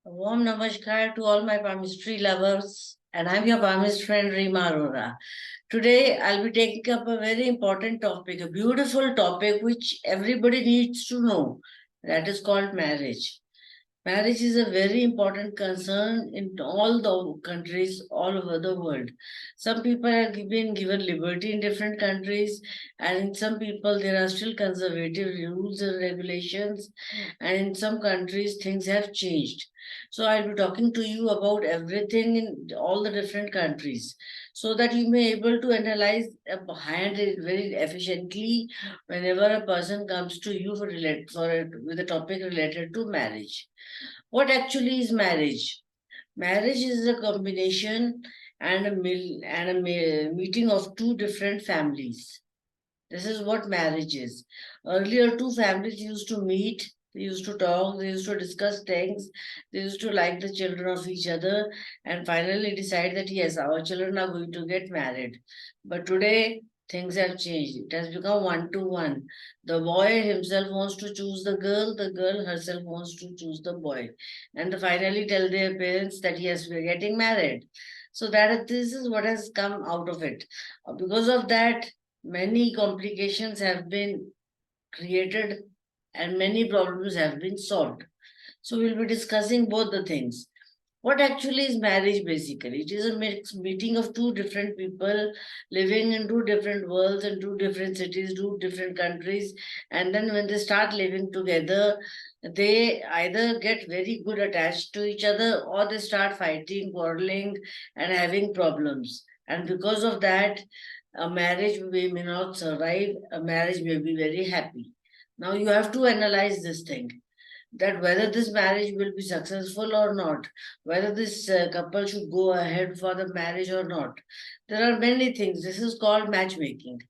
A warm namaskar to all my palmistry lovers, and I'm your palmist friend Rima Arora. Today, I'll be taking up a very important topic, a beautiful topic which everybody needs to know. That is called marriage. Marriage is a very important concern in all the countries all over the world. Some people have been given liberty in different countries, and in some people there are still conservative rules and regulations, and in some countries things have changed. So I'll be talking to you about everything in all the different countries, so that you may able to analyze behind it very efficiently whenever a person comes to you with a topic related to marriage. What actually is marriage? Marriage is a combination and a meeting of two different families. This is what marriage is. Earlier, two families used to meet, they used to talk, they used to discuss things, they used to like the children of each other, and finally decide that yes, our children are going to get married. But today, things have changed. It has become one to one. The boy himself wants to choose the girl herself wants to choose the boy. And they finally tell their parents that yes, we're getting married. So this is what has come out of it. Because of that, many complications have been created and many problems have been solved. So we'll be discussing both the things. What actually is marriage basically? It is a meeting of two different people living in two different worlds and two different cities, two different countries. And then when they start living together, they either get very good attached to each other or they start fighting, quarreling, and having problems. And because of that, a marriage may not survive, a marriage may be very happy. Now you have to analyze this thing, that whether this marriage will be successful or not, whether this couple should go ahead for the marriage or not. There are many things. This is called matchmaking.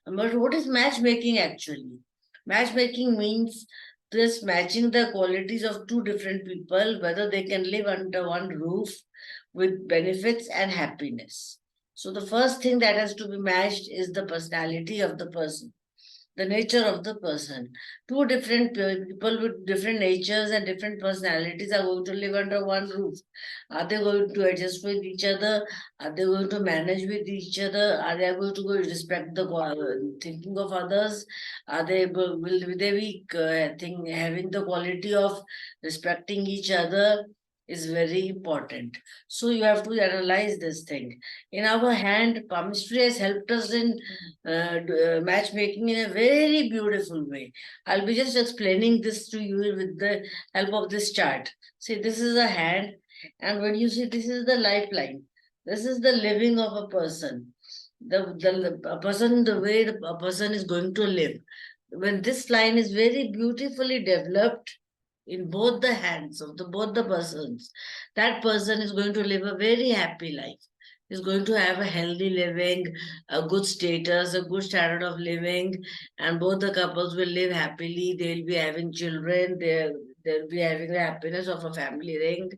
But what is matchmaking actually? Matchmaking means this matching the qualities of two different people, whether they can live under one roof with benefits and happiness. So the first thing that has to be matched is the personality of the person, the nature of the person. Two different people with different natures and different personalities are going to live under one roof. Are they going to adjust with each other? Are they going to manage with each other? Are they going to go respect the thinking of others? Will they be having the quality of respecting each other? Is very important. So you have to analyze this thing. In our hand, palmistry has helped us in matchmaking in a very beautiful way. I'll be just explaining this to you with the help of this chart. See, this is a hand, and when you see this is the lifeline, this is the living of a person. A person, the way a person is going to live. When this line is very beautifully developed in both the hands of both the persons, that person is going to live a very happy life, is going to have a healthy living, a good status, a good standard of living, and both the couples will live happily. They'll be having children, they'll be having the happiness of a family ring,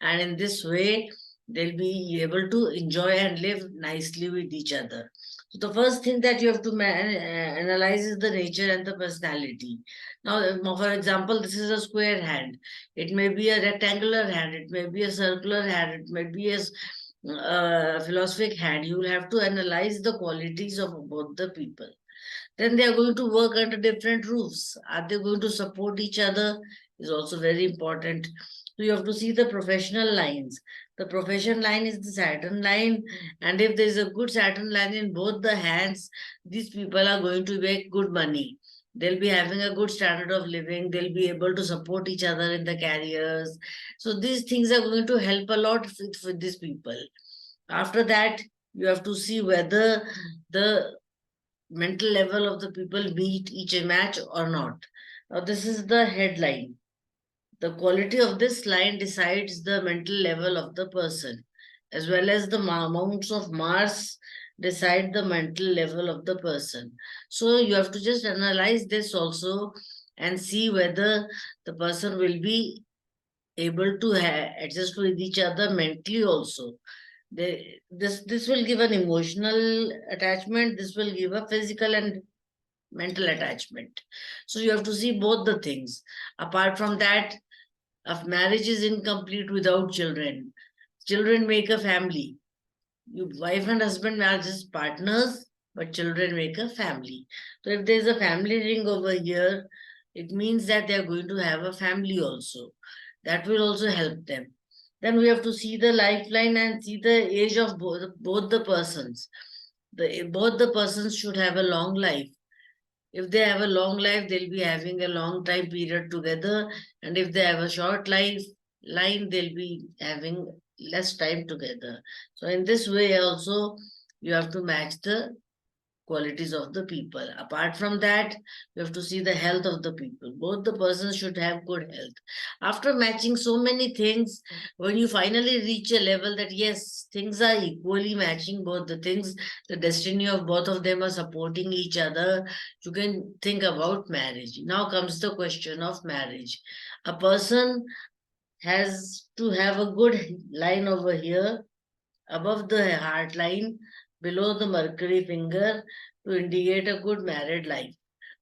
and in this way, they'll be able to enjoy and live nicely with each other. So the first thing that you have to analyze is the nature and the personality. Now, for example, this is a square hand. It may be a rectangular hand. It may be a circular hand. It may be a philosophic hand. You will have to analyze the qualities of both the people. Then they are going to work under different roofs. Are they going to support each other? Is also very important. So you have to see the professional lines. The profession line is the Saturn line, and if there is a good Saturn line in both the hands, these people are going to make good money. They'll be having a good standard of living. They'll be able to support each other in the careers. So these things are going to help a lot with these people. After that, you have to see whether the mental level of the people meet each match or not. Now, this is the headline. The quality of this line decides the mental level of the person, as well as the amounts of Mars decide the mental level of the person. So you have to just analyze this also and see whether the person will be able to adjust with each other mentally also. This will give an emotional attachment, this will give a physical and mental attachment. So you have to see both the things. Apart from that, A marriage is incomplete without children. Children make a family. You wife and husband are just partners, but children make a family. So if there's a family ring over here, it means that they are going to have a family also. That will also help them. Then we have to see the lifeline and see the age of both the persons. Both the persons should have a long life. If they have a long life, they'll be having a long time period together. And if they have a short life line, they'll be having less time together. So in this way also, you have to match the qualities of the people. Apart from that, you have to see the health of the people. Both the persons should have good health. After matching so many things, when you finally reach a level that yes, things are equally matching both the things, the destiny of both of them are supporting each other, you can think about marriage. Now comes the question of marriage. A person has to have a good line over here above the heart line, below the mercury finger, to indicate a good married life.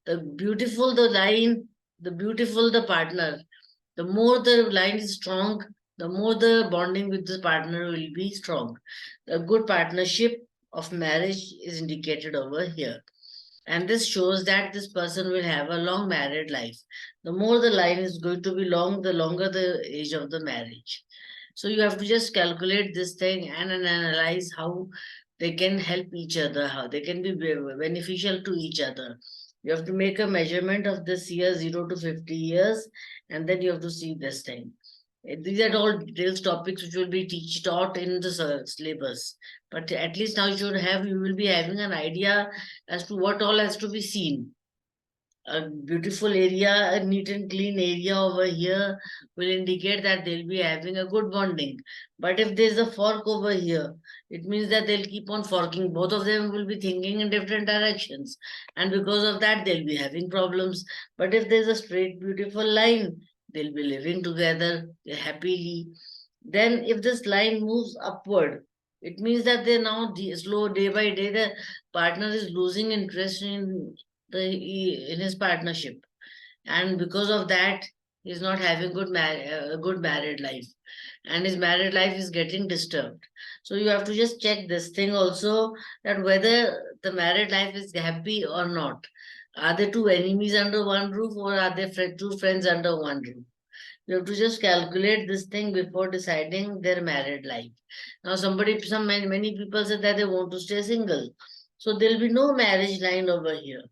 The beautiful the line, the beautiful the partner. The more the line is strong, the more the bonding with the partner will be strong. The good partnership of marriage is indicated over here. And this shows that this person will have a long married life. The more the line is going to be long, the longer the age of the marriage. So you have to just calculate this thing and analyze how they can help each other, how they can be beneficial to each other. You have to make a measurement of this year 0 to 50 years, and then you have to see this thing. These are all details topics which will be taught in the syllabus. But at least now you will be having an idea as to what all has to be seen. A beautiful area, a neat and clean area over here will indicate that they'll be having a good bonding. But if there's a fork over here, it means that they'll keep on forking. Both of them will be thinking in different directions. And because of that, they'll be having problems. But if there's a straight, beautiful line, they'll be living together happily. Then if this line moves upward, it means that they're now slow day by day, the partner is losing interest in his partnership, and because of that he's not having good married life, and his married life is getting disturbed. So you have to just check this thing also, that whether the married life is happy or not. Are there two enemies under one roof, or are there two friends under one roof? You have to just calculate this thing before deciding their married life. Now many people say that they want to stay single, so there'll be no marriage line over here.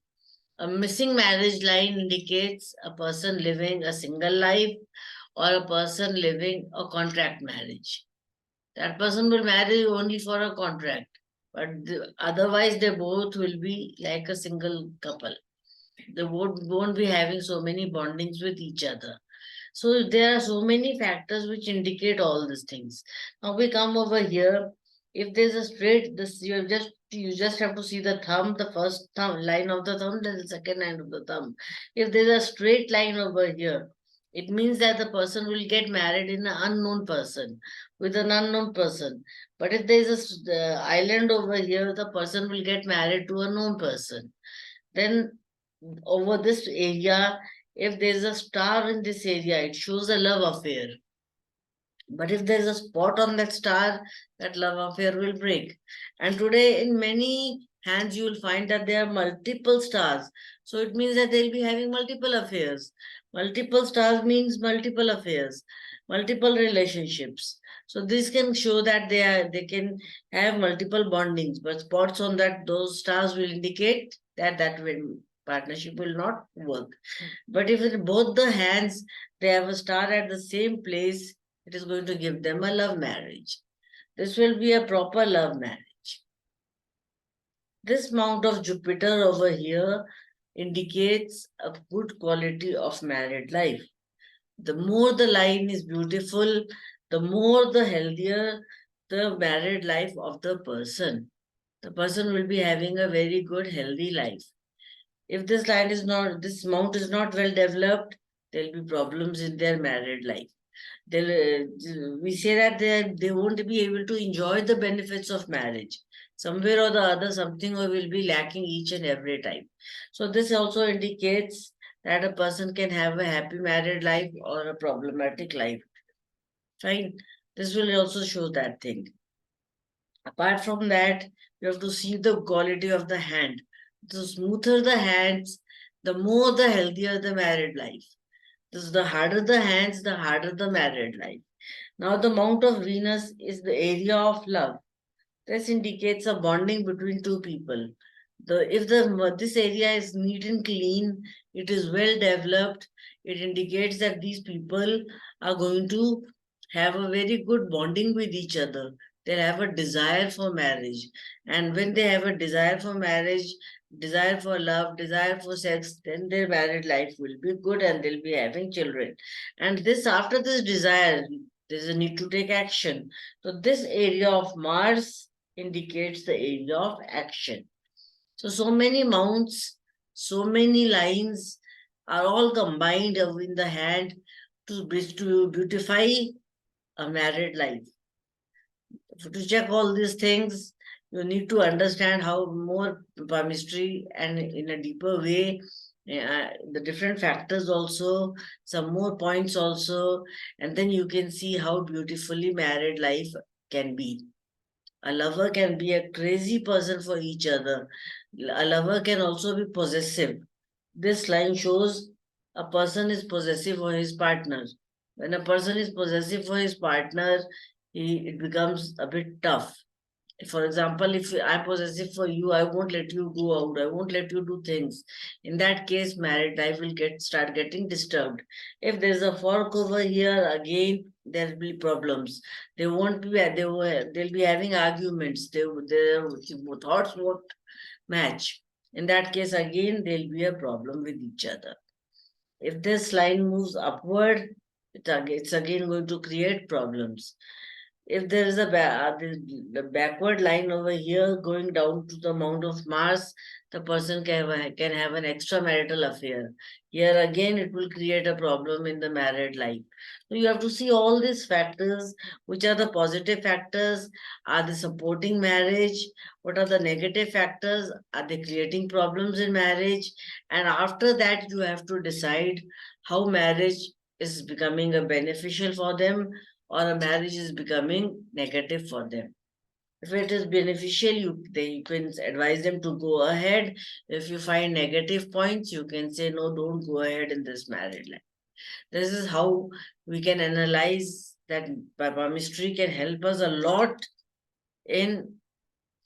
A missing marriage line indicates a person living a single life or a person living a contract marriage. That person will marry only for a contract, but otherwise they both will be like a single couple. They won't be having so many bondings with each other. So there are so many factors which indicate all these things. Now we come over here. If there's a straight, this you just have to see the thumb, the first thumb line of the thumb, then the second line of the thumb. If there's a straight line over here, it means that the person will get married in an unknown person with an unknown person. But if there's a island over here, the person will get married to a known person. Then over this area, if there's a star in this area, it shows a love affair. But if there's a spot on that star, that love affair will break. And today, in many hands, you will find that there are multiple stars. So it means that they'll be having multiple affairs. Multiple stars means multiple affairs, multiple relationships. So this can show that they can have multiple bondings, but spots on those stars will indicate that partnership will not work. But if in both the hands they have a star at the same place, it is going to give them a love marriage. This will be a proper love marriage. This mount of Jupiter over here indicates a good quality of married life. The more the line is beautiful, the more the healthier the married life of the person. The person will be having a very good, healthy life. If this mount is not well developed, there'll be problems in their married life. We say that they won't be able to enjoy the benefits of marriage. Somewhere or the other, something will be lacking each and every time. So this also indicates that a person can have a happy married life or a problematic life. Fine. This will also show that thing. Apart from that, you have to see the quality of the hand. The smoother the hands, the more the healthier the married life. This the harder the hands, the harder the married life. Now the Mount of Venus is the area of love. This indicates a bonding between two people. If this area is neat and clean, it is well developed, it indicates that these people are going to have a very good bonding with each other. They'll have a desire for marriage. And when they have a desire for marriage, desire for love, desire for sex, then their married life will be good and they'll be having children. And this after this desire, there's a need to take action. So this area of Mars indicates the area of action. So many mounts, so many lines are all combined in the hand to beautify a married life. To check all these things, you need to understand how more palmistry and in a deeper way, the different factors also, some more points also, and then you can see how beautifully married life can be. A lover can be a crazy person for each other. A lover can also be possessive. This line shows a person is possessive for his partner. When a person is possessive for his partner, it becomes a bit tough. For example, if I'm possessive for you, I won't let you go out, I won't let you do things. In that case, married life will start getting disturbed. If there's a fork over here, again there will be problems. They won't be they'll be having arguments. Their thoughts won't match. In that case, again there'll be a problem with each other. If this line moves upward, it's again going to create problems. If there is the backward line over here going down to the Mount of Mars, the person can have an extramarital affair. Here again, it will create a problem in the married life. So you have to see all these factors. Which are the positive factors? Are they supporting marriage? What are the negative factors? Are they creating problems in marriage? And after that, you have to decide how marriage is becoming a beneficial for them or a marriage is becoming negative for them. If it is beneficial, you can advise them to go ahead. If you find negative points, you can say, no, don't go ahead in this married life. This is how we can analyze that. Palmistry can help us a lot in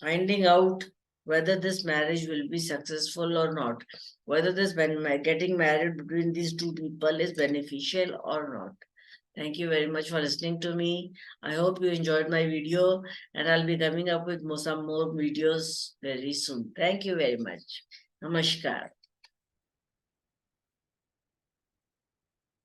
finding out whether this marriage will be successful or not, whether this getting married between these two people is beneficial or not. Thank you very much for listening to me. I hope you enjoyed my video and I'll be coming up with some more videos very soon. Thank you very much. Namaskar.